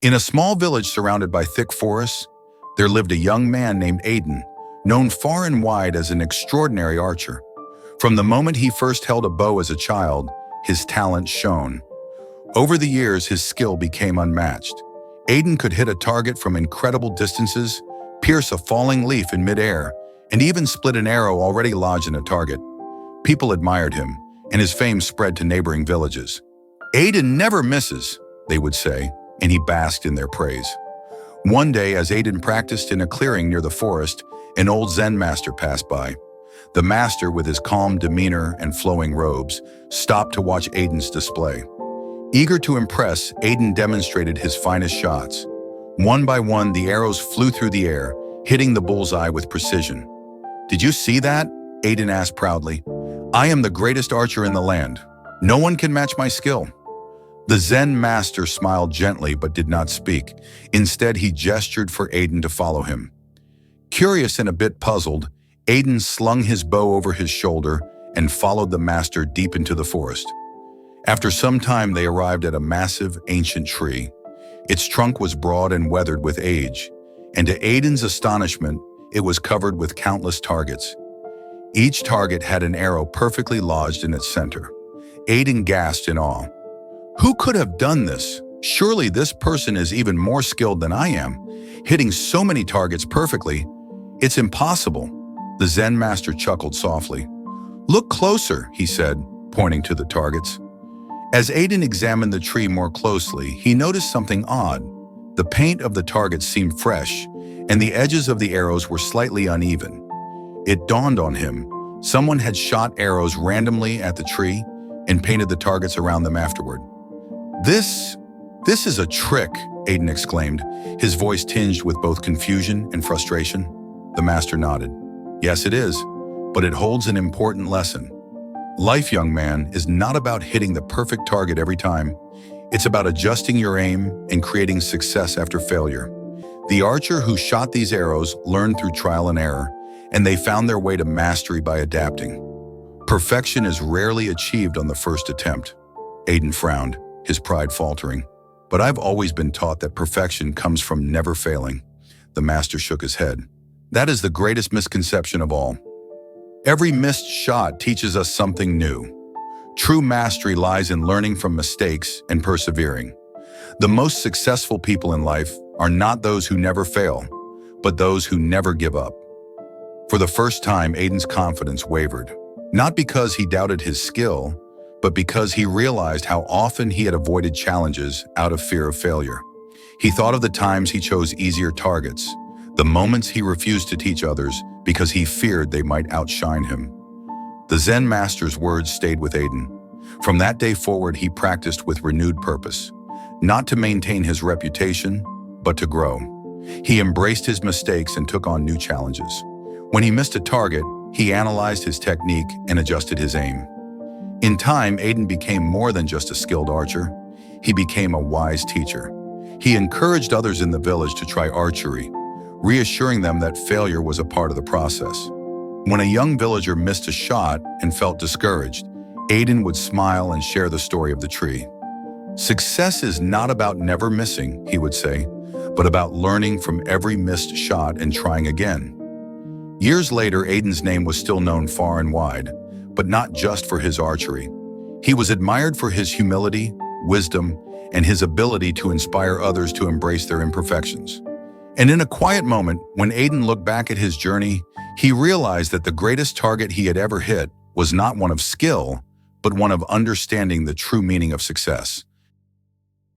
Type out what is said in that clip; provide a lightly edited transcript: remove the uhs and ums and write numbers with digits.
In a small village surrounded by thick forests, there lived a young man named Aiden, known far and wide as an extraordinary archer. From the moment he first held a bow as a child, his talent shone. Over the years, his skill became unmatched. Aiden could hit a target from incredible distances, pierce a falling leaf in midair, and even split an arrow already lodged in a target. People admired him, and his fame spread to neighboring villages. "Aiden never misses," they would say, and he basked in their praise. One day, as Aiden practiced in a clearing near the forest, an old Zen master passed by. The master, with his calm demeanor and flowing robes, stopped to watch Aiden's display. Eager to impress, Aiden demonstrated his finest shots. One by one, the arrows flew through the air, hitting the bullseye with precision. "Did you see that?" Aiden asked proudly. "I am the greatest archer in the land. No one can match my skill." The Zen master smiled gently but did not speak. Instead, he gestured for Aiden to follow him. Curious and a bit puzzled, Aiden slung his bow over his shoulder and followed the master deep into the forest. After some time, they arrived at a massive, ancient tree. Its trunk was broad and weathered with age, and to Aiden's astonishment, it was covered with countless targets. Each target had an arrow perfectly lodged in its center. Aiden gasped in awe. "Who could have done this? Surely this person is even more skilled than I am, hitting so many targets perfectly. It's impossible." The Zen master chuckled softly. "Look closer," he said, pointing to the targets. As Aiden examined the tree more closely, he noticed something odd. The paint of the targets seemed fresh, and the edges of the arrows were slightly uneven. It dawned on him. Someone had shot arrows randomly at the tree and painted the targets around them afterward. This is a trick," Aiden exclaimed, his voice tinged with both confusion and frustration. The master nodded. "Yes, it is, but it holds an important lesson. Life, young man, is not about hitting the perfect target every time. It's about adjusting your aim and creating success after failure." The archer who shot these arrows learned through trial and error, and they found their way to mastery by adapting. Perfection is rarely achieved on the first attempt. Aiden frowned, his pride faltering. "But I've always been taught that perfection comes from never failing." The master shook his head. "That is the greatest misconception of all. Every missed shot teaches us something new. True mastery lies in learning from mistakes and persevering. The most successful people in life are not those who never fail, but those who never give up." For the first time, Aiden's confidence wavered, not because he doubted his skill, but because he realized how often he had avoided challenges out of fear of failure. He thought of the times he chose easier targets, the moments he refused to teach others because he feared they might outshine him. The Zen master's words stayed with Aiden. From that day forward, he practiced with renewed purpose, not to maintain his reputation, but to grow. He embraced his mistakes and took on new challenges. When he missed a target, he analyzed his technique and adjusted his aim. In time, Aiden became more than just a skilled archer. He became a wise teacher. He encouraged others in the village to try archery, reassuring them that failure was a part of the process. When a young villager missed a shot and felt discouraged, Aiden would smile and share the story of the tree. "Success is not about never missing," he would say, "but about learning from every missed shot and trying again." Years later, Aiden's name was still known far and wide, but not just for his archery. He was admired for his humility, wisdom, and his ability to inspire others to embrace their imperfections. And in a quiet moment, when Aiden looked back at his journey, he realized that the greatest target he had ever hit was not one of skill, but one of understanding the true meaning of success.